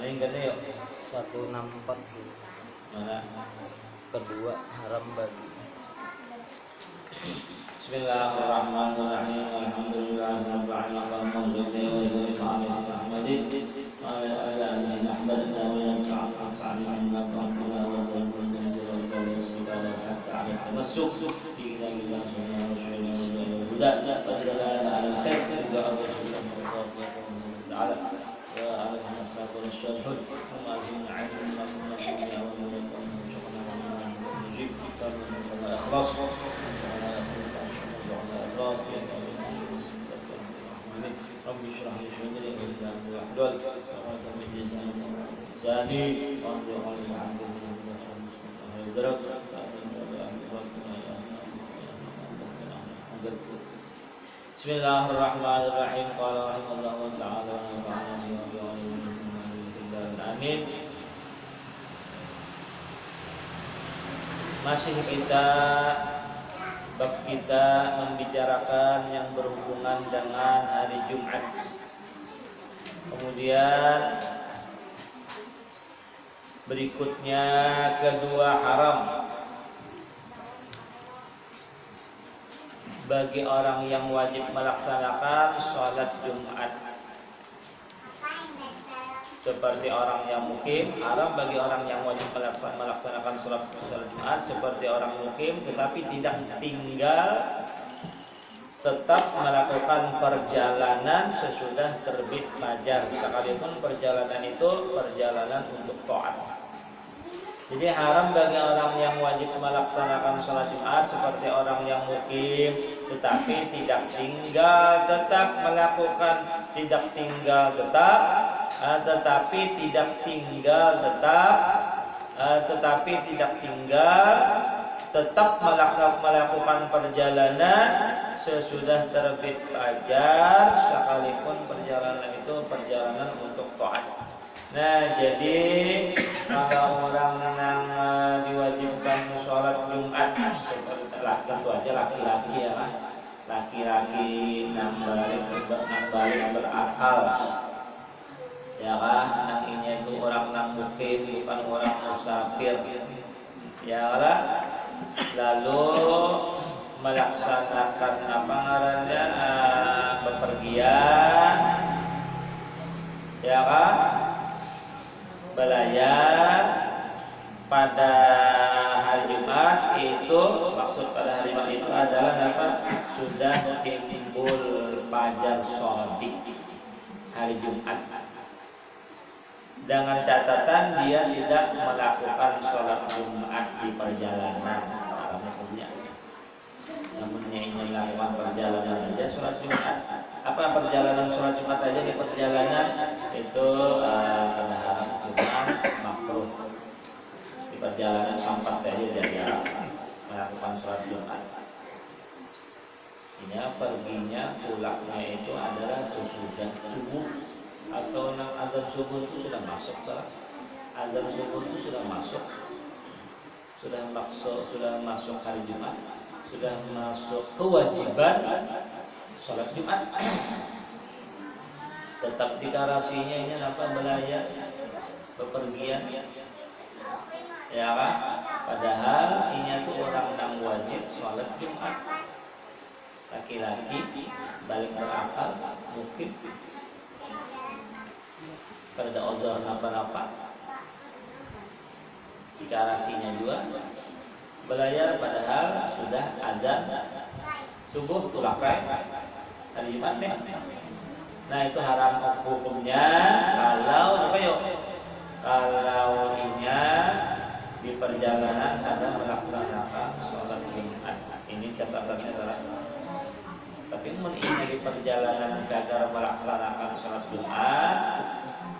Ingatnya yuk 164 mana kedua haram bagi Bismillahirrahmanirrahim. Alhamdulillahirabbil alamin. Allahumma shalli wa sallim ala Muhammadin wa ala ali Muhammad wa ala alihi ikhlas Rabbi syrah li sadri wa yassir li amri wahlul 'uqdatam min lisani yafqahu qawli. Bismillahirrahmanirrahim. Qala rahimahullahu ta'ala amin. Masih bab kita membicarakan yang berhubungan dengan hari Jumat. Kemudian berikutnya kedua haram bagi orang yang wajib melaksanakan sholat Jumat. Seperti orang yang mukim, haram bagi orang yang wajib melaksanakan sholat Jumat seperti orang mukim, tetapi tidak tinggal, tetap melakukan perjalanan sesudah terbit fajar, sekalipun perjalanan itu perjalanan untuk taat. Jadi haram bagi orang yang wajib melaksanakan sholat Jumat seperti orang yang mukim, tetapi tidak tinggal, tetap melakukan, tidak tinggal tetap, tetapi tidak tinggal tetap, tetapi tidak tinggal, tetap melakukan perjalanan sesudah terbit fajar, sekalipun perjalanan itu perjalanan untuk taat. Nah, jadi kalau orang yang diwajibkan sholat Jumat, tentu aja laki-laki ya, laki-laki nambalik berakal, ya kan? Nanginya itu orang nang mukim, bukan orang musafir, ya kan? Lalu melaksanakan apa ngarannya bepergian, ya kan? Belayar pada hari Jumat itu, maksud pada hari Jumat itu adalah apa? Sudah timbul fajar shadiq hari Jumat. Dengan catatan dia tidak melakukan sholat Jumat di perjalanan. Namun dia ingin melakukan perjalanan aja sholat Jumat. Apa perjalanan sholat Jumat aja di perjalanan itu pada haram Jumat makruh. Di perjalanan sampai tadi dia melakukan sholat Jumat. Ini perginya pulangnya itu adalah sesudah subuh atau azan subuh itu sudah masuk salah. Azan subuh itu sudah masuk hari Jumat, sudah masuk kewajiban sholat Jumat. Tetap dikarasinya ini apa? Belayar, bepergian, ya kan? Padahal ini tuh orang yang wajib sholat Jumat, laki-laki balik berakal, mungkin kerja ozor apa-apa, dikarasinya juga belayar, padahal sudah azan subuh tulakai hari Jumat deh. Nah itu haram hukumnya kalau apa yuk? Kalau inya di perjalanan kadang melaksanakan sholat Jumat. Ini catatannya adalah. Tapi inya di perjalanan kadang melaksanakan sholat Jumat,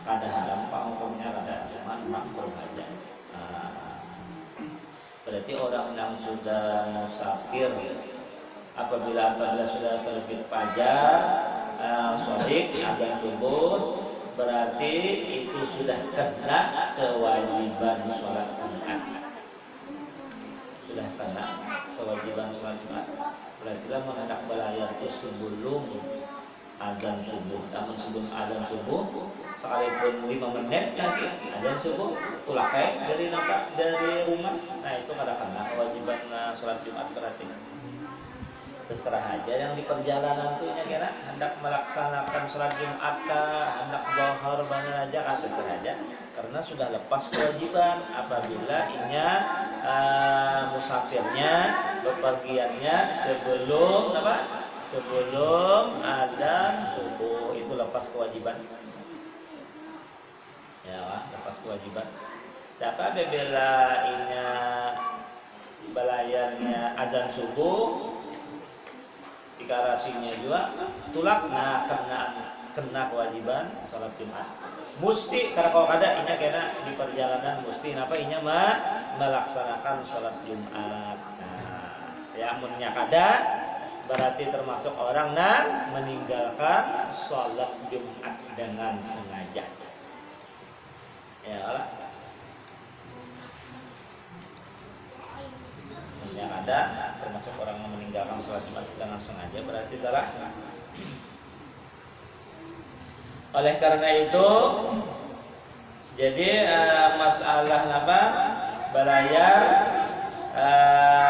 kada haram pak hukumnya, kada cuma makruh aja. Berarti orang yang sudah musafir apabila sudah terbit fajar shadiq azan subuh, berarti itu sudah kena kewajiban sholat Jumat. Sudah kena kewajiban sholat Jumat. Berarti lah mengendak belayar itu sebelum azan subuh. Namun sebelum azan subuh, sekalipun 5 menit lagi azan subuh, tulakai dari rumah. Nah itu kena kewajiban sholat Jumat berarti. Terserah aja yang di perjalanan tuh kira hendak melaksanakan sholat Jumat kah, hendak zuhur mana aja kah, terserah aja, karena sudah lepas kewajiban apabila inya musafirnya bepergiannya sebelum apa? Sebelum azan subuh, itu lepas kewajiban. Ya, lepas kewajiban. Tapi apabila inya belayarnya azan subuh, dikarasinya juga tulak, nah kena kewajiban sholat Jumat. Musti karena kalau kada inya kena di perjalanan musti kenapa inya melaksanakan sholat Jumat. Nah, ya amunnya kada berarti termasuk orang yang meninggalkan sholat Jumat dengan sengaja. Ya Allah. Yang ada termasuk orang yang meninggalkan sholat Jumat dengan sengaja berarti telah. Oleh karena itu, jadi masalah apa? Belayar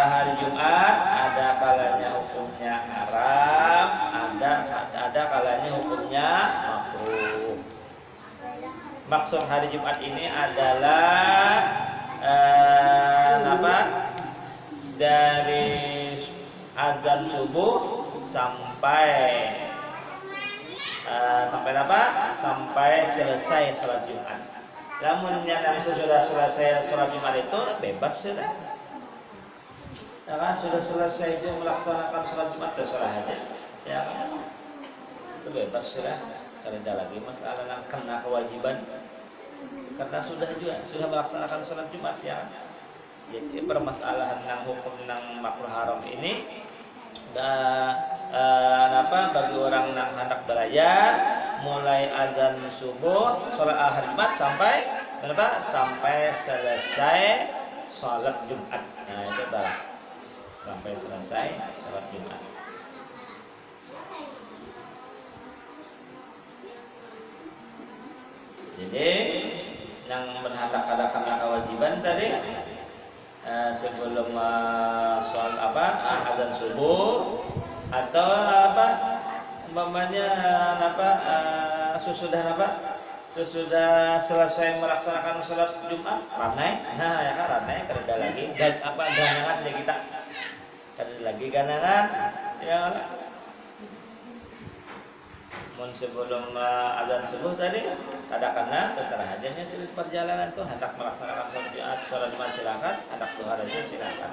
hari Jumat ada kalanya hukumnya haram, ada kalanya hukumnya makruh. Maksud hari Jumat ini adalah apa? Dari azan subuh sampai apa? Sampai selesai sholat Jumat. Namun yang sudah selesai sholat Jumat itu bebas sudah. Karena sudah selesai itu melaksanakan sholat Jumat terserah aja. Ya, itu bebas sudah. Tidak ada lagi masalah yang kena kewajiban. Karena sudah melaksanakan sholat Jumat ya. Jadi permasalahan yang hukum yang makruh haram ini bagi orang yang hendak belayar mulai azan subuh sholat hari Jumat sampai selesai sholat Jumat. Nah itu adalah sampai selesai sholat Jumat. Jadi yang berhendak ada karena kewajiban tadi sebelum sholat azan subuh atau sesudah selesai melaksanakan sholat Jumat ranai, ya kan ranai kerja lagi dan ganangan ya kita kerja lagi ganangan ya mun sebelum azan subuh tadi katakanlah terserah aja nya sulit perjalanan tuh hendak melaksanakan sholat Jumat silakan, hendak duha aja silakan.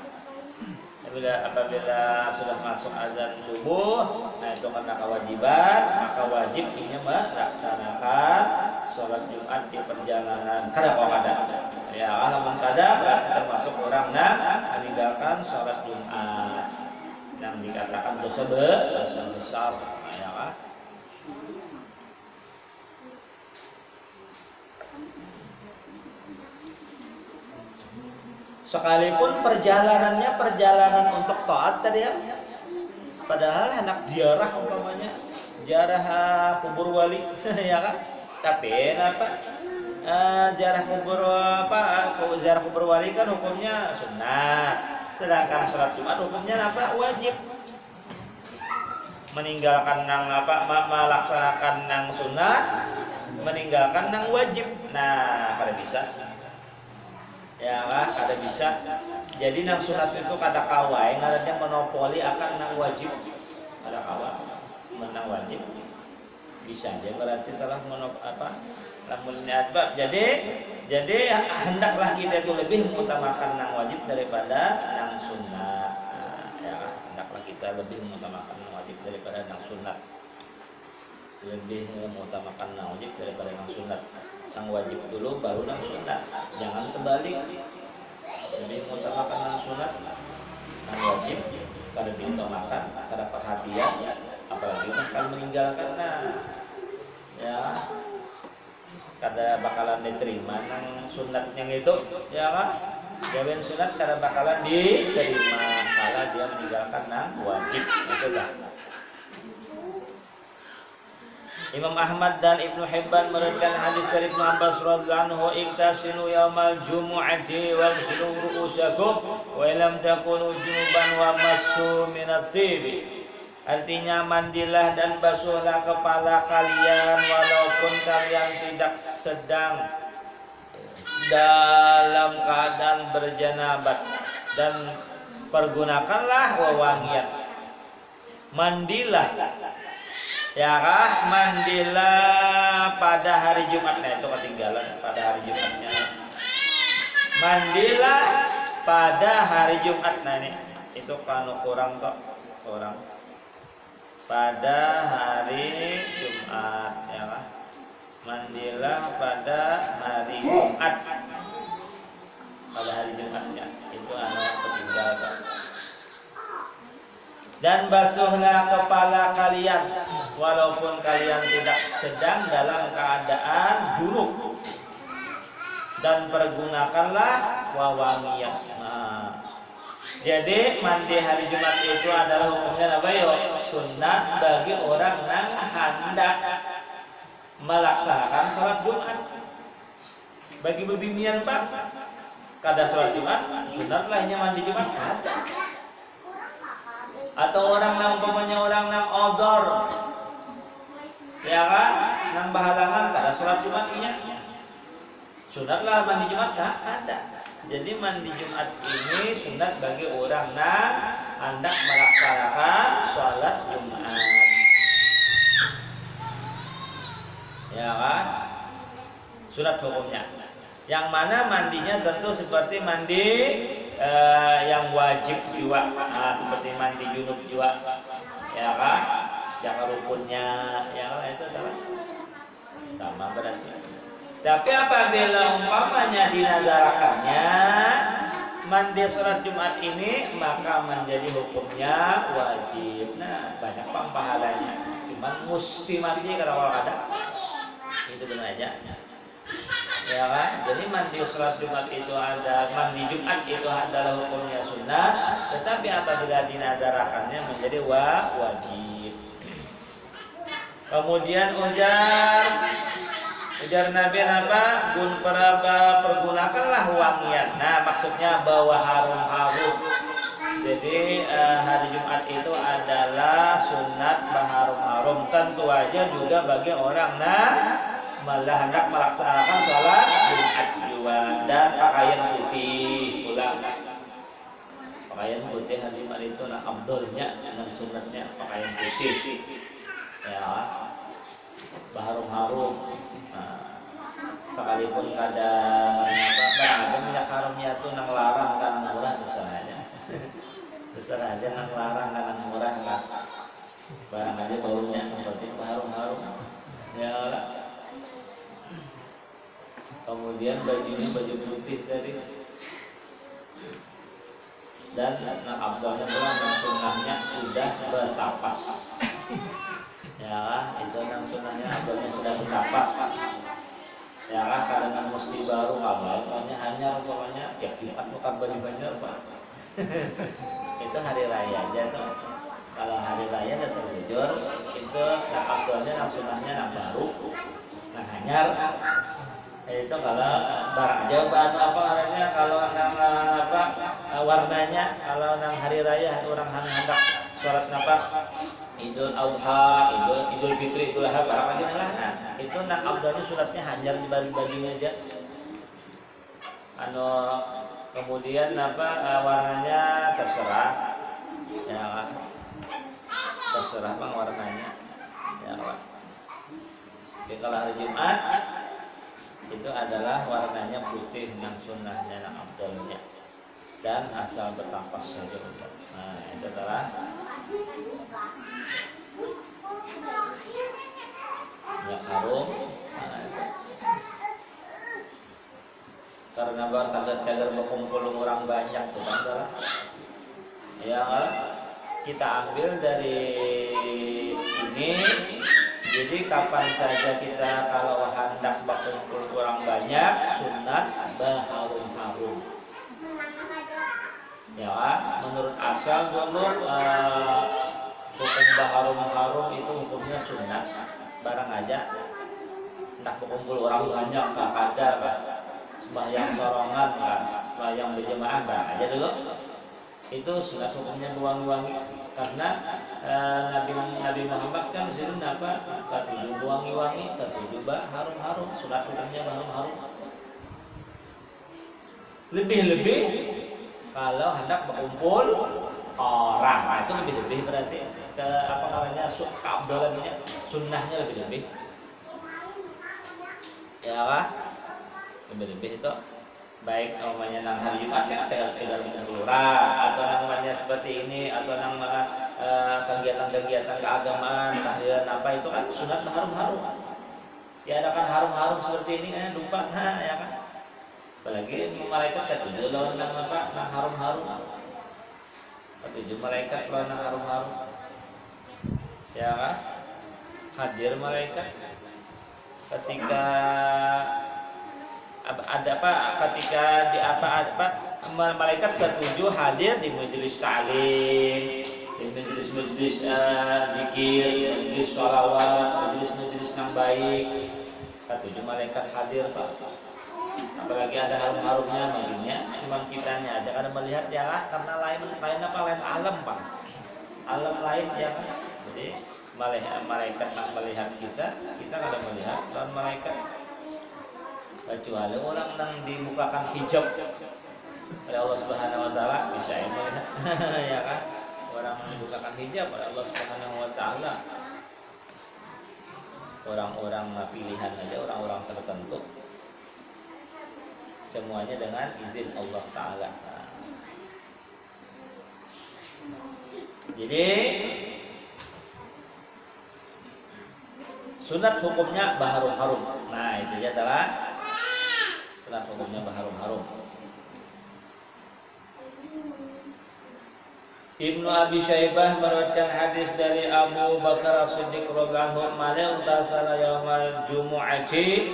Apabila sudah masuk azan subuh, nah itu karena kewajiban, maka wajib ini melaksanakan sholat Jumat di perjalanan kadang. Ya, namun kadang termasuk orang yang meninggalkan sholat Jumat yang dikatakan dosa besar, ya kan? Sekalipun perjalanan untuk taat tadi ya, padahal hendak ziarah umpamanya ziarah kubur wali ya kan, tapi ziarah kubur wali kan hukumnya sunnah, sedangkan sholat Jumat hukumnya wajib. Meninggalkan yang melaksanakan yang sunnah, meninggalkan yang wajib. Nah kada bisa ya lah, kada bisa. Jadi nang sunat itu kada kawai ngarannya monopoli akan nang wajib. Kada kawai menang wajib. Bisa aja berarti telah namun jadi hendaklah kita itu lebih mengutamakan nang wajib daripada nang sunat. Ya, hendaklah kita lebih mengutamakan nang wajib daripada nang sunat. Lebih mengutamakan nang wajib daripada nang sunat. Yang wajib dulu baru nang sunat, jangan terbalik. Jadi mengutamakan nang sunat, nang wajib kada diutamakan, kada perhatian, apalagi kalau meninggalkan ya kada bakalan diterima nang sunat yang itu, ya kan? Gawean sunat kada bakalan diterima kalau dia meninggalkan nang wajib, itu dah. Imam Ahmad dan Ibnu Hibban meriwayatkan hadis dari Ibnu Abbas radhiyallahu anhu, "Iktasilu yaumal jumu'ati waghsilu ru'usakum wa lam takunu junuban wa massu minat tibi." Artinya mandilah dan basuhlah kepala kalian walaupun kalian tidak sedang dalam keadaan berjanabat, dan pergunakanlah wewangian. Mandilah ya kah, mandilah pada hari Jumat. Nah itu ketinggalan pada hari Jumatnya. Mandilah pada hari Jumat. Nah ini itu kalau kurang pada hari Jumat ya kah, mandilah pada hari Jumat. Pada hari Jumatnya itu anak ketinggalan. Dan basuhlah kepala kalian walaupun kalian tidak sedang dalam keadaan junub, dan pergunakanlah wawangian. Nah, jadi mandi hari Jumat itu adalah hukumnya apa yo? Sunnah bagi orang yang hendak melaksanakan sholat Jumat. Bagi bebinian Pak, kada sholat Jumat, sunat lahnya mandi Jumat kada. Atau orang yang umpamanya orang yang odor, ya kan, yang bahalangan kada sholat Jumat iya. Sunatlah mandi Jumat kada. Jadi mandi Jumat ini sunat bagi orang yang hendak melaksanakan sholat Jumat. Ya kan? Sunat hukumnya. Yang mana mandinya tentu seperti mandi yang wajib juga, seperti mandi junub juga, ya kan? Yang rukunnya, ya kan, itu adalah sama berarti. Tapi apabila umpamanya dinadarakannya mandi sholat Jumat ini, maka menjadi hukumnya wajib. Nah, banyak pahalanya. Cuma mesti mandi kalau ada. Itu benar aja. Ya kan? Jadi mandi sholat Jumat itu ada, mandi Jumat itu adalah hukumnya sunnah, tetapi apabila dinadarakannya menjadi wajib. Kemudian ujar Nabi apa? Pergunakanlah wangian. Nah, maksudnya bawa harum-harum. Jadi hari Jumat itu adalah sunat berharum-harum. Tentu aja juga bagi orang malah hendak melaksanakan sholat Jumat juga, dan pakaian putih pula. Pakaian putih hari Jumat itu abdulnya, sunatnya pakaian putih. Ya, berharum-harum. Nah, sekalipun kadang ada minyak harumnya tuh nang larang kan murah terserah aja nang larang kan murah lah. Barang aja baunya seperti berharum-harum. Ya lah. Kemudian bajunya baju putih tadi, dan abdulnya pula sunnahnya sudah bertapas. Ya, itu yang sunnahnya abdulnya sudah bertapas. Ya, karena mesti baru kabar, hanya pokoknya ya Jumat bukan baju banyak Pak. Itu hari raya aja tuh. Kalau hari raya dasar jujur itu abdulnya yang sunnahnya yang baru, nah hanyar. Itu kalau barang aja apa warnanya, kalau nang warnanya, kalau nang hari raya orang hendak sholat Idul Adha, Idul Fitri, Idul Adha, barang aja lah. Nah, itu nang abdulnya suratnya hanyar di bajunya aja. Kemudian warnanya terserah, ya terserah bang warnanya, ya Pak. Jadi kalau hari Jumat itu adalah warnanya putih yang sunnahnya yang abdulnya, dan asal bertapas saja. Nah, itu adalah minyak harum. Nah, karena cagar berkumpul orang banyak tuh kan, ya kita ambil dari ini. Jadi kapan saja kita kalau hendak berkumpul orang banyak, sunat berharum-harum. Ya, menurut asal dulu hukum berharum-harum itu hukumnya sunat. Barang aja hendak berkumpul orang banyak, kadar kan, sembahyang sorongan kan, sembahyang berjemaah, barang aja dulu. Itu sunat hukumnya wangi-wangi, karena Nabi Muhammad kan sering tertuju wangi-wangi, tertuju harum-harum, sunat hukumnya harum-harum. Lebih-lebih kalau hendak berkumpul orang, nah itu lebih-lebih berarti ke keabdalannya, sunnahnya lebih-lebih. Ya kan? Lebih-lebih itu baik namanya nang hari Jumat kan tidak kelurahan, atau namanya seperti ini, atau nama kegiatan-kegiatan keagamaan, tahlilan apa itu kan sunat harum-harum. Ya ada kan harum-harum seperti ini kan lupa, nah ya kan. Apalagi malaikat ketujuh lawan nang harum-harum. Ketujuh malaikat warna harum-harum. Ya kan? Hadir malaikat ketika ada apa? Ketika di apa malaikat ketujuh hadir di majelis ta'lim, di majelis-majelis zikir, majelis sholawat, majelis-majelis yang baik. Ketujuh malaikat hadir, Pak. Apalagi ada harum-harumnya baginya, cuma kitanya aja karena melihat ya lah, karena lain apa lain alam, Pak. Alam lain ya kan. Jadi malaikat melihat kita kada melihat dan malaikat, kecuali orang yang dibukakan hijab oleh Allah Subhanahu wa taala bisa melihat ya kan. Orang yang dibukakan hijab oleh Allah Subhanahu wa taala, orang-orang pilihan aja, orang-orang tertentu, semuanya dengan izin Allah taala. Jadi sunat hukumnya baharum-harum. Nah, itu ya adalah sunat hukumnya baharum-harum. Ibnu Abi Syaibah meriwayatkan hadis dari Abu Bakar As-Siddiq radhiyallahu anhu, "Man utasala yaumal jumu'ati."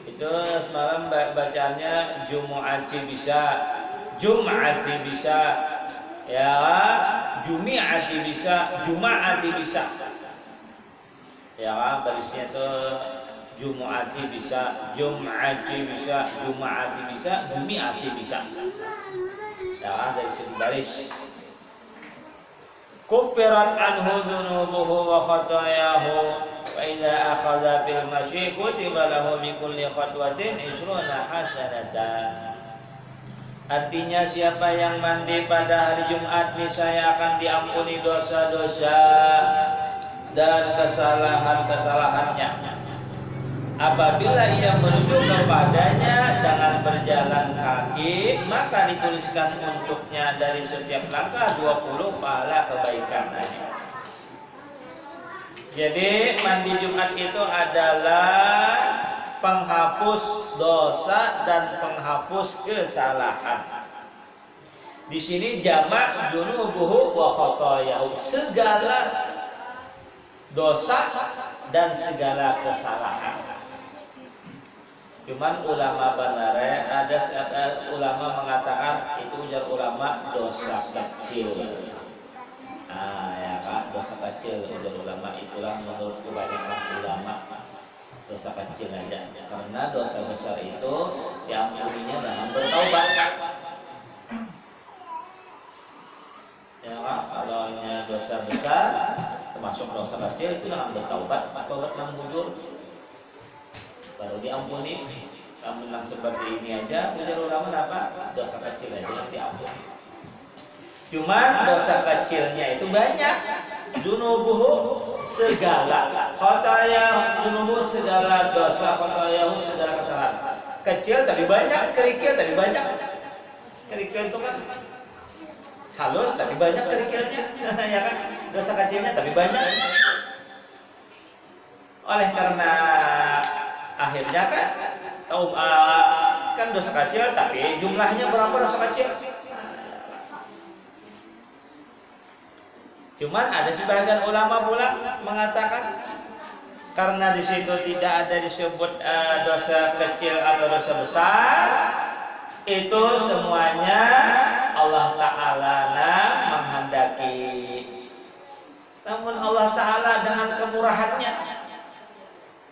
Itu semalam bacaannya jumu'ati bisa, jum'ati bisa, ya, jumi'ati bisa, juma'ati bisa. Ya, barisnya itu jumu'ati bisa, jum'ati bisa, juma'ati bisa, jumi'ati bisa. Ya, dari segi baris. Kuffirat anhu dhunubuhu wa khatayahu wa idza akhadha bil masyi kutiba lahu min kulli khatwatin 20 hasanatan. Artinya siapa yang mandi pada hari Jumat niscaya akan diampuni dosa-dosa dan kesalahan-kesalahannya. Apabila ia menuju kepadanya dengan berjalan kaki, maka dituliskan untuknya dari setiap langkah 20 pahala kebaikan. Jadi mandi Jumat itu adalah penghapus dosa dan penghapus kesalahan. Di sini jamak dunubuhu wa khotoyahu, segala dosa dan segala kesalahan. Cuman ulama banare ada ulama mengatakan itu ujar ulama dosa kecil. Ah ya kan, dosa kecil ujar ulama, itulah menurut kebanyakan ulama dosa kecil aja. Karena dosa besar itu diampuninya dengan bertaubat. Ya kan, kalau dosa besar termasuk dosa kecil itu dengan bertaubat, taubat nang bujur baru diampuni. Namun yang seperti ini aja ujar ulama apa? Dosa kecil aja yang diampuni. Cuman dosa kecilnya itu banyak. Dunubuhu segala khataya, dunubuhu segala dosa, khatayahu segala kesalahan. Kecil tapi banyak, kerikil tapi banyak. Kerikil itu kan halus tapi banyak kerikilnya ya kan. Dosa kecilnya tapi banyak. Oleh karena akhirnya kan dosa kecil tapi jumlahnya berapa dosa kecil? Cuman ada sebagian ulama pula mengatakan karena di situ tidak ada disebut dosa kecil atau dosa besar, itu semuanya Allah Ta'ala menghendaki. Namun Allah Ta'ala dengan kemurahannya,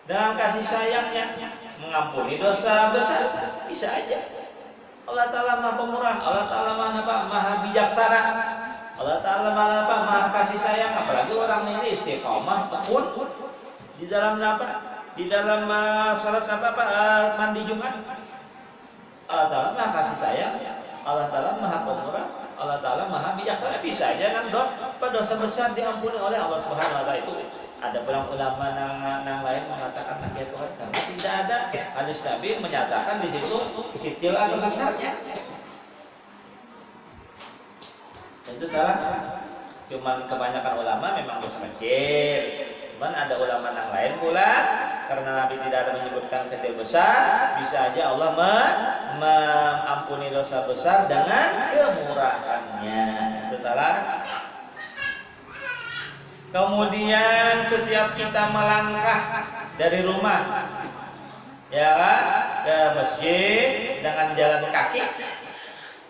dengan kasih sayangnya mengampuni dosa besar, bisa aja. Allah Ta'ala Maha Pemurah, Allah Ta'ala Maha Bijaksana, Allah Ta'ala Maha kasih sayang. Apalagi orang ini istiqomah tekun di dalam di dalam salat mandi Jumat. Allah Ta'ala Maha kasih sayang, Allah Ta'ala Maha Pemurah, Allah Ta'ala Maha Bijaksana. Bisa aja kan dosa besar diampuni oleh Allah Subhanahu wa taala. Itu ada ulama yang lain mengatakan ya Tuhan, karena tidak ada hadis Nabi menyatakan di situ kecil atau besarnya. Itu adalah cuman kebanyakan ulama memang dosa kecil. Cuman ada ulama yang lain pula karena Nabi tidak ada menyebutkan kecil besar, bisa aja Allah mengampuni dosa besar dengan kemurahannya. Itu adalah Kemudian setiap kita melangkah dari rumah, ya kan, ke masjid dengan jalan kaki,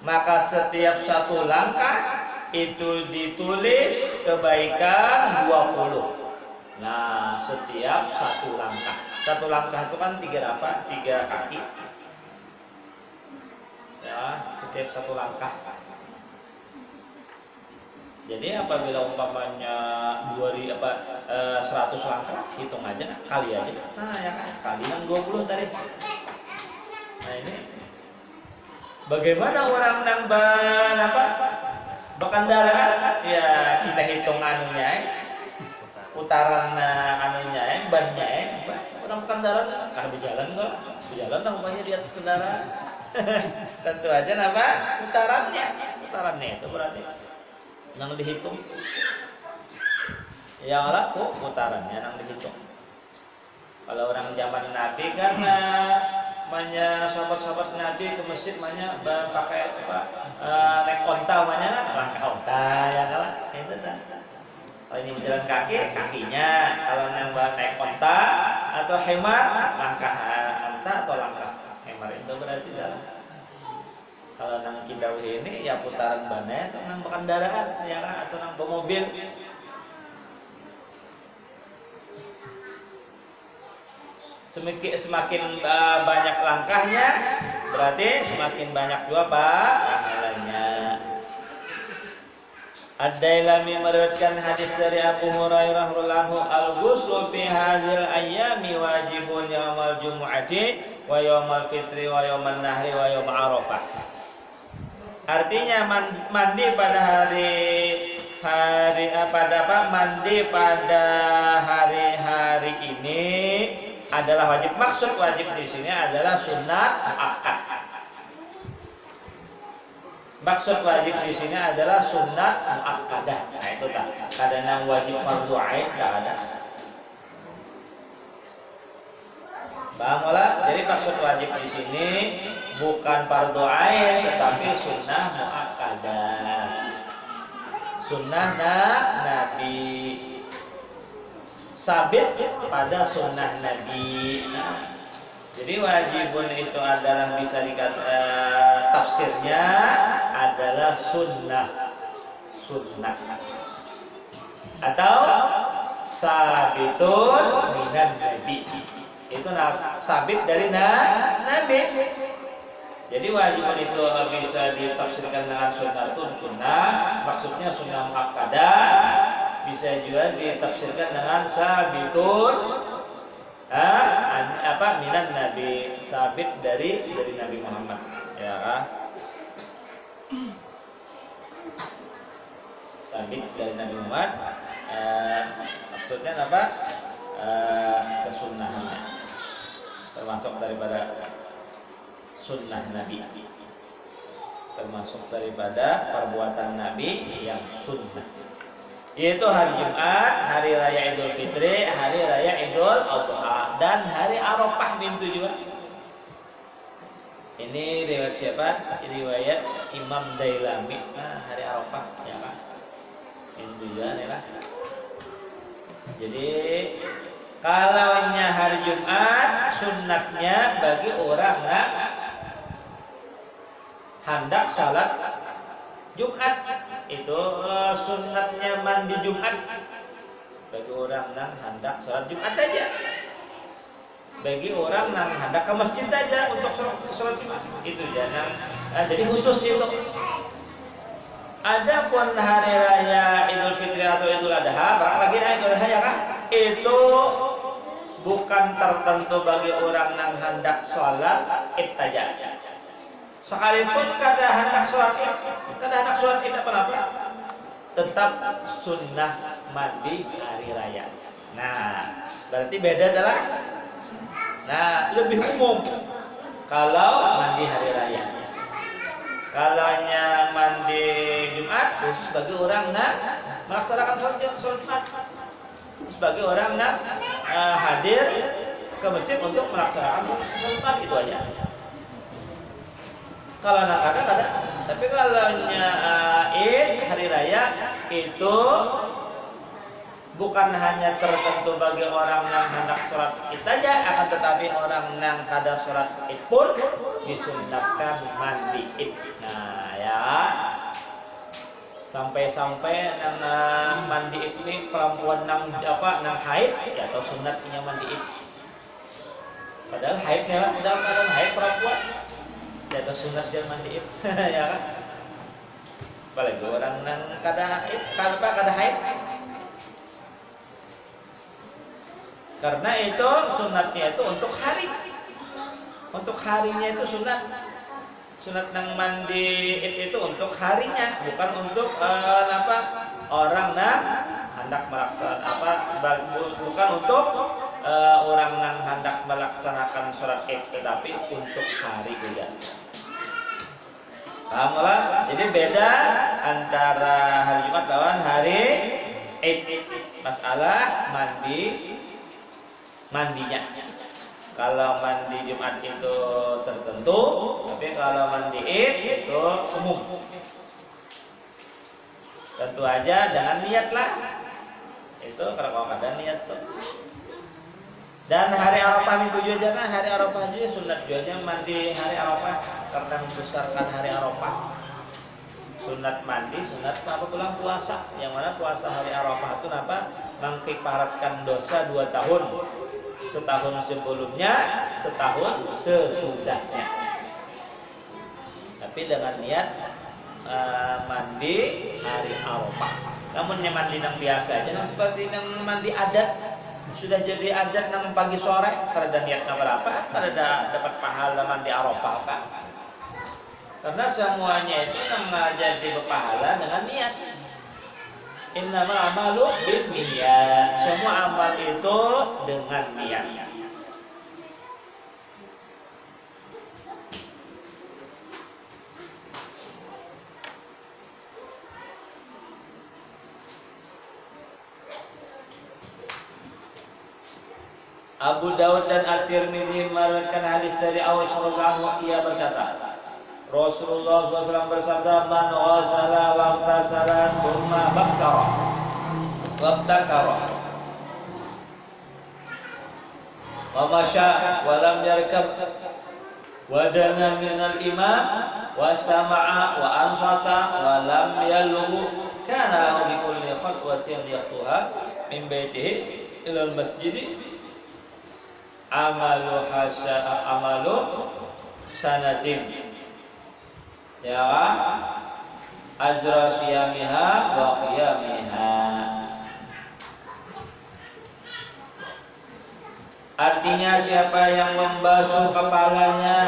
maka setiap satu langkah itu ditulis kebaikan 20. Nah, setiap satu langkah. Satu langkah itu kan 3 kaki. Ya, setiap satu langkah. Jadi apabila umpamanya 100 langkah, hitung aja, kali aja. Nah, ya kan, kalian 20 tadi. Nah, ini bagaimana orang yang berkendaraan? Ya, kita hitung anunya, putaran anunya, bannya, orang berkendaraan karena berjalan lah umpamanya di atas kendaraan. Tentu aja putarannya itu berarti yang dihitung. Ya Allah, putarannya yang dihitung. Kalau orang zaman Nabi kan banyak sahabat-sahabat Nabi ke masjid banyak pakai naik onta, langkah onta ya kan, itu kan. Kalau ini berjalan kaki, kakinya. Kalau yang naik onta atau hemar, langkah onta atau langkah hemar itu berarti dalam. Kalau nang kidau ini ya putaran bannya atau nang kendaraan ya kan, atau nang mobil. Semakin banyak langkahnya berarti semakin banyak juga pahalanya. Ad-Dailami meriwayatkan hadis dari Abu Hurairah radhiyallahu anhu, al-ghuslu fi hadzal ayyami wajibun yaumal jumu'ati wa yaumal fitri wa yauman nahri wa yaum arafah. Artinya mandi pada mandi pada hari-hari ini adalah wajib. Maksud wajib di sini adalah sunat muakkad. Maksud wajib di sini adalah sunat muakkadah. Nah itu tak. Kadang wajib fardhu ain tak ada. Paham wala? Jadi maksud wajib di sini bukan fardhu ain tetapi sunnah muakkadah. Sunnah Nabi. Sabit pada sunnah Nabi. Jadi wajibun itu adalah bisa dikatakan tafsirnya adalah sunnah atau sabitun minan Nabi. Itu sabit dari Nabi. Jadi wajibun itu bisa ditafsirkan dengan sunnah, maksudnya sunnah muakkadah. Bisa juga ditafsirkan dengan sabitun minan Nabi, sabit dari Nabi Muhammad ya kan? Sabit dari Nabi Muhammad maksudnya apa? Kesunnahannya termasuk daripada sunnah Nabi, termasuk daripada perbuatan Nabi yang sunnah, yaitu hari Jumat, hari raya Idul Fitri, hari raya Idul Adha, dan hari Arafah pintu juga. Ini riwayat siapa? Riwayat Imam Dailami. Nah, hari Arafah ya kan? Ini juga nih lah. Jadi kalaunya hari Jumat, sunnatnya bagi orang yang hendak salat Jumat itu sunnatnya mandi Jumat bagi orang yang hendak sholat Jumat saja. Bagi orang yang hendak ke masjid saja untuk sholat Jumat itu jangan. Jadi khusus itu. Adapun hari raya Idul Fitri atau Idul Adha, barang lagi Idul Adha ya kan? Itu bukan tertentu bagi orang yang hendak sholat Id saja. Sekalipun kada hendak sholat Id apa-apa, tetap sunnah mandi hari raya. Nah, berarti beda adalah lebih umum kalau mandi hari raya. Kalaunya mandi Jumat khusus bagi orang yang melaksanakan sholat Jumat, sebagai orang yang hadir ke masjid untuk melaksanakan sholat Jumat, itu aja. Kalau ada, tapi kalau Id hari raya itu bukan hanya tertentu bagi orang yang hendak sholat id saja, akan tetapi orang yang kada sholat id pun disunatkan mandi id. Nah ya, sampai-sampai nang mandi id ini perempuan nang haid ya atau sunatnya mandi id. Padahal haidnya dalam keadaan haid perempuan ya atau sunat dia mandi id. Ya kan? Apalagi orang nang kada haid. Karena itu sunatnya itu untuk hari. Untuk harinya itu sunat. Sunat nang mandi id itu untuk harinya, bukan untuk orang nang hendak melaksanakan bukan untuk orang nang hendak melaksanakan sholat id, tetapi untuk hari juga. Paham lah? Jadi beda antara hari Jumat lawan hari id. Masalah mandinya. Kalau mandi Jumat itu tertentu, tapi kalau mandi id itu umum. Tentu aja dengan niat lah. Itu kalau ada niat tuh. Dan hari Arafah itu juga nah, hari Arafah juga sunat juga mandi hari Arafah karena membesarkan hari Arafah. Sunat mandi, sunat apa pulang puasa. Yang mana puasa hari Arafah itu apa? Mengkifaratkan dosa 2 tahun. Setahun sebelumnya, setahun sesudahnya. Tapi dengan niat mandi hari Arafah. Namun yang mandi yang biasa aja, seperti yang mandi adat. Sudah jadi adat nang pagi sore, kada niat nang berapa, kada dapat pahala mandi Arafah apa. Karena semuanya itu nang jadi berpahala dengan niat. Innamal amalu binniyat. Semua amal itu dengan niat. Abu Daud dan At-Tirmidzi meriwayatkan hadis dari Awas radhiyallahu anhu, ia berkata, Rasulullah SAW bersabda, man ghasala waqtasala thumma wabtakara wa masya wa lam yarkab wa dana minal imam wa sama'a wa ansata wa lam yalughu kana bi kulli khatwatin yaqtuha min baitihi ila al-masjid amalu sanatin ya ajra siyamiha wa qiyamiha. Artinya siapa yang membasuh kepalanya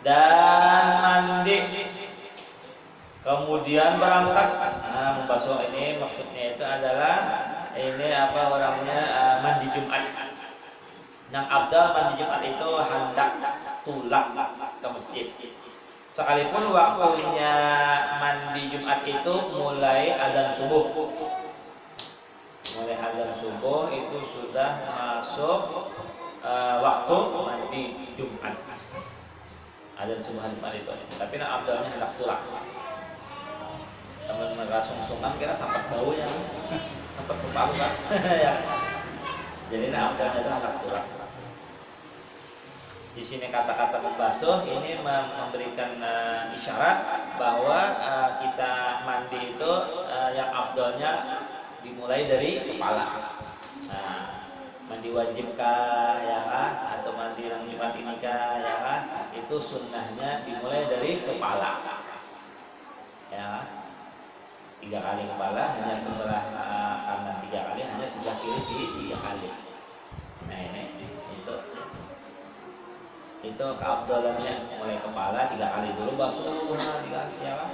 dan mandi kemudian berangkat. Nah, membasuh ini maksudnya itu adalah orangnya mandi Jumat. Yang abdal mandi Jumat itu hendak tulak ke masjid. Sekalipun waktunya mandi Jumat itu mulai adzan subuh. Mulai adzan subuh itu sudah masuk waktu mandi Jumat. Adzan subuh Jumat itu. Tapi abdalnya hendak tulak. Teman mereka sungsungan kira sampai bau ya. Sampai kepala kan. Ya. Jadi abdalnya itu hendak tulak. Di sini kata-kata membasuh ini memberikan isyarat bahwa kita mandi itu yang afdalnya dimulai dari kepala. Nah, mandi wajibkah ya atau mandi yang Jumat ini kah ya itu sunnahnya dimulai dari kepala. Ya. 3 kali kepala hanya sebelah kanan 3 kali, hanya sebelah kiri 3 kali. Nah ini itu keabdalannya mulai kepala 3 kali dulu basuh 3 ya kan.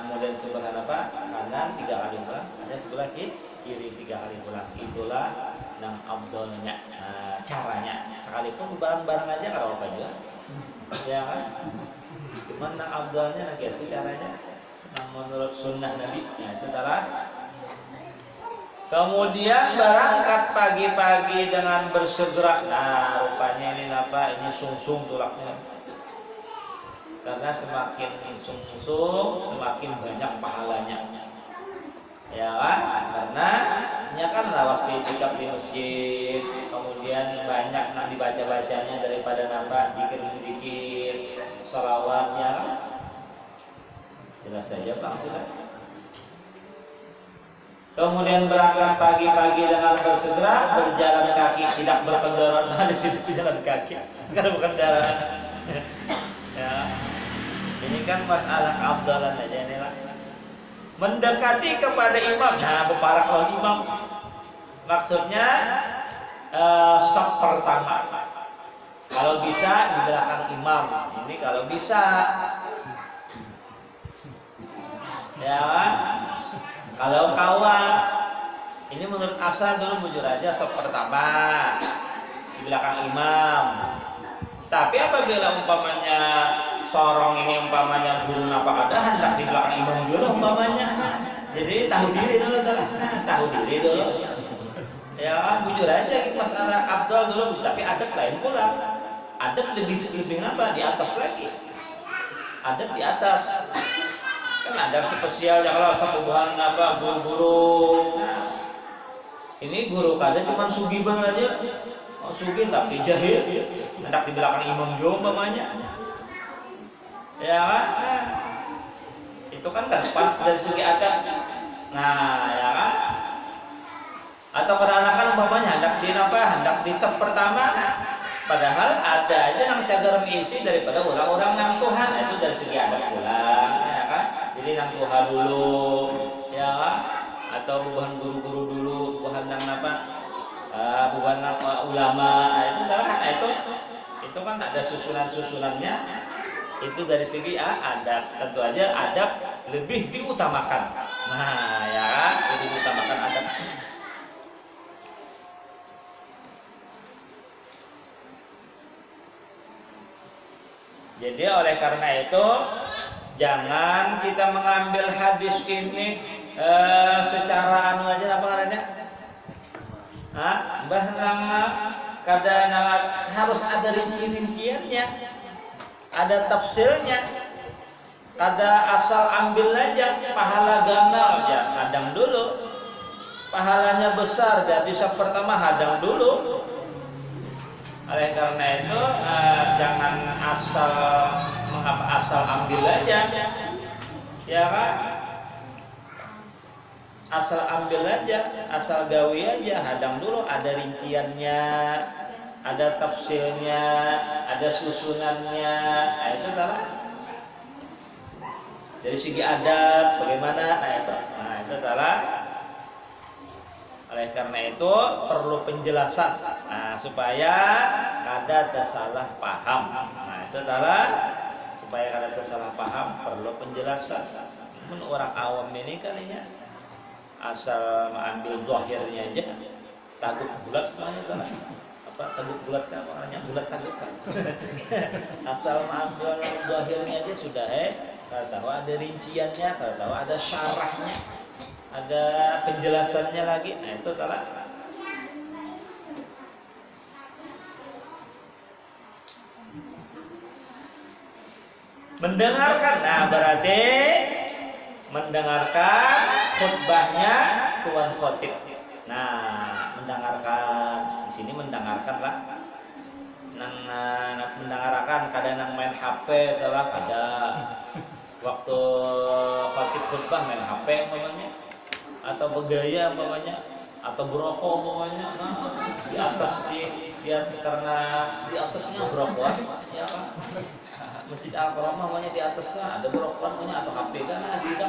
Kemudian sebelah kanan 3 kali pulang, hanya sebelah kiri 3 kali pulang. Itulah yang abdalnya. Caranya sekalipun barang-barang aja kalau apa juga ya kan. Cuman yang abdalnya itu caranya menurut sunnah Nabi ya, itu adalah kemudian berangkat pagi-pagi dengan bersegera. Nah, rupanya ini ini sungsung tulaknya. karena semakin isung-isung semakin banyak pahalanya. Ya kan? Karena ini kan lawas itikaf di masjid, kemudian banyak yang dibaca-bacanya daripada nambah zikir-zikir, sholawatnya. Jelas saja Pak sudah. Kemudian berangkat pagi-pagi dengan bersegera, berjalan kaki, tidak berkendaraan. Nah, di sini jalan kaki, karena bukan kendaraan. Ya, ini kan masalah keabdalan aja nih lah. Mendekati kepada imam, nah beparak lawan imam. Maksudnya saf pertama. Kalau bisa di belakang imam. Ini kalau bisa. Ya. Kalau kawa, ini menurut asal dulu bujur aja saf pertama di belakang imam. Tapi apabila umpamanya sorong ini umpamanya guru apa ada hendak di belakang imam dulu umpamanya, nah, jadi tahu diri dulu, tahu diri dulu. Ya bujur aja masalah abdul dulu, tapi adab lain pula. Adab lebih apa di atas lagi. Adab di atas. Kan ada spesial yang kalau sepuhan apa guru-guru. Nah, ini guru kada cuma sugiban aja, sugih tapi jahil, hendak di belakang imam juga umpamanya. Ya kan? Nah, itu kan pas dari segi adab. Nah, ya kan? Atau kadang-kadang umpamanya hendak di saf pertama. Padahal ada aja yang cagar mengisi daripada orang-orang yang Tuhan, itu dari segi adab pula, ya kan? Jadi yang Tuhan dulu, ya kan? Atau bukan guru-guru dulu, bukan yang apa? Bukan ulama, itu kan ada susunan-susunannya. Itu dari segi adab, tentu aja adab lebih diutamakan. Nah, ya kan? Lebih diutamakan adab. Jadi oleh karena itu jangan kita mengambil hadis ini secara anu aja apa namanya? Bahwa kadang harus ada rinci-rinciannya, ada tafsirnya, ada asal ambil aja pahala gamal ya hadang dulu, pahalanya besar jadi saf pertama hadang dulu. Oleh karena itu jangan asal ambil aja, ya kan? Asal ambil aja, asal gawi aja, hadang dulu ada rinciannya, ada tafsirnya, ada susunannya. Nah, itu adalah dari segi adab bagaimana? Nah itu adalah. Oleh karena itu perlu penjelasan, supaya kada tersalah paham. Nah itu adalah supaya kada tersalah paham perlu penjelasan. Namun orang awam ini kalinya asal mengambil zahirnya aja, takut bulat namanya apa takut bulat kan orangnya bulat takut kan. Asal mengambil zahirnya aja sudah kada tahu ada rinciannya, kada tahu ada syarahnya, ada penjelasannya lagi. Nah itu adalah mendengarkan. Nah berarti mendengarkan khutbahnya tuan khotib. Nah mendengarkan di sini mendengarkan lah. Mendengarkan kadang nang main HP adalah ada waktu khotib khutbah main HP umpamanya, atau bergaya umpamanya, atau berokok umpamanya. Nah, di atas karena di atasnya berokok, ya kan? Masjid Al-Karamah umpamanya di atasnya ada berokok umpamanya atau HP kan ada.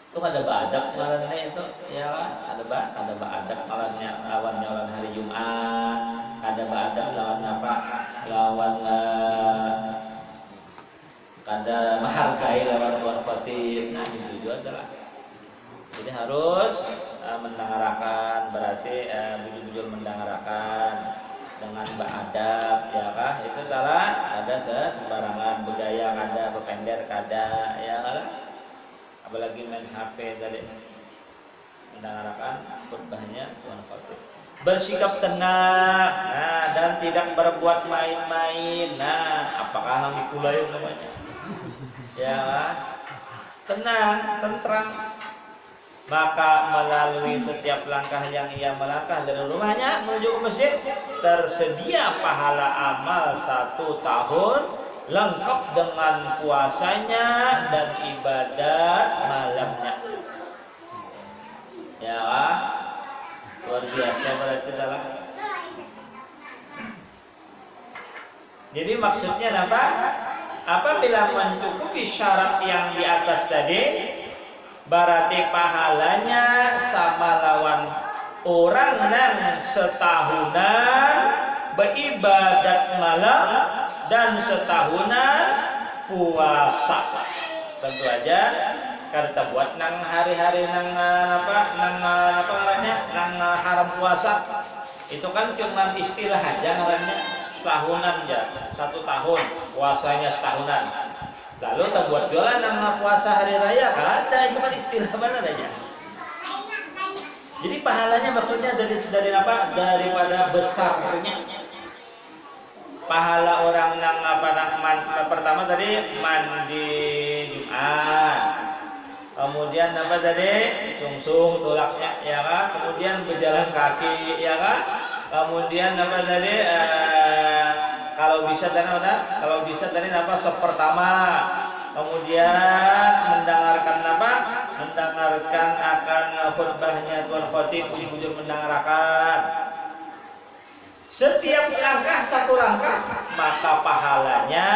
Itu ada badab malamnya itu, ya kan? Ada badab malamnya lawan hari Jumat, ada badab lawan apa? Lawan kada menghargai lawan tuan khotib. Nah itu juga adalah jadi harus mendengarkan, berarti bujur-bujur mendengarkan dengan beradab, ya kah? Itu adalah ada sembarangan budaya kada berpender kada, ya kan? Apalagi main HP tadi mendengarkan khutbahnya tuan khotib. bersikap tenang, nah, dan tidak berbuat main-main. Nah, apakah nang dikulayo namanya? Ya, tenang, tentram. Maka melalui setiap langkah yang ia melangkah dari rumahnya menuju ke masjid, tersedia pahala amal 1 tahun lengkap dengan puasanya dan ibadat malamnya. Ya, luar biasa berarti dalam. Jadi maksudnya apa? Apabila mencukupi syarat yang di atas tadi, berarti pahalanya sama lawan orang yang setahunan beribadat malam dan setahunan puasa. Tentu aja kalau kita buat nang hari-hari nang haram puasa itu kan cuma istilah aja namanya, setahunan aja, 1 tahun puasanya setahunan. Lalu kita buat jualan nang puasa hari raya, ada itu kan istilah benar aja. Jadi pahalanya maksudnya dari apa? Daripada besarnya pahala orang nang pertama tadi mandi Jumat, kemudian apa tadi sungsung tulaknya, ya kan? Kemudian berjalan kaki, ya kan? Kemudian apa tadi kalau bisa tadi apa sop pertama, kemudian mendengarkan akan khutbahnya Tuan Khotib, ujung mendengarkan. Setiap langkah 1 langkah, maka pahalanya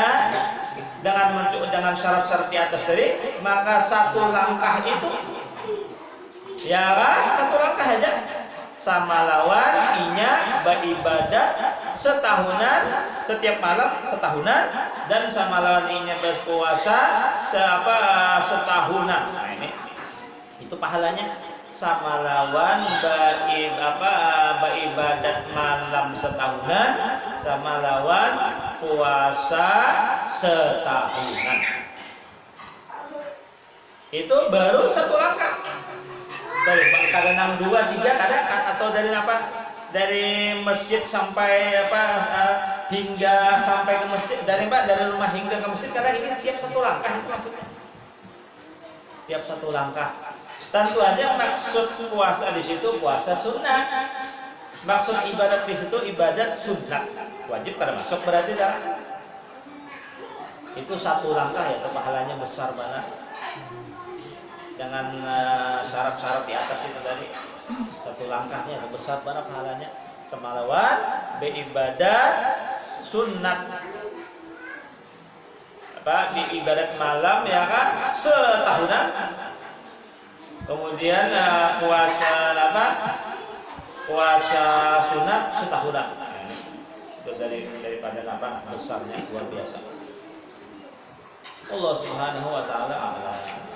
dengan syarat-syarat di atas tadi, maka 1 langkah itu, ya kan, 1 langkah aja sama lawan inya beribadat setahunan, setiap malam setahunan, dan sama lawan inya berpuasa setahunan. Nah ini itu pahalanya sama lawan beribadat malam setahunan, sama lawan puasa setahunan. Itu baru 1 langkah. Kadang 2, 3 kadang, atau dari apa? Dari masjid sampai hingga sampai ke masjid, dari rumah hingga ke masjid, karena ini tiap 1 langkah itu maksudnya. Tiap 1 langkah. Tentu aja maksud puasa di situ puasa sunnah. Maksud ibadat di situ ibadat sunnah. Wajib kada masuk berarti dah. Itu 1 langkah ya, pahalanya besar banget. Dengan syarat-syarat di atas itu tadi, 1 langkahnya itu besar banget pahalanya. Semalawan beribadat sunnat, di ibadat malam, ya kan, setahunan. Kemudian puasa sunat setahunan. Itu daripada besarnya luar biasa. Allah Subhanahu wa taala a'lam.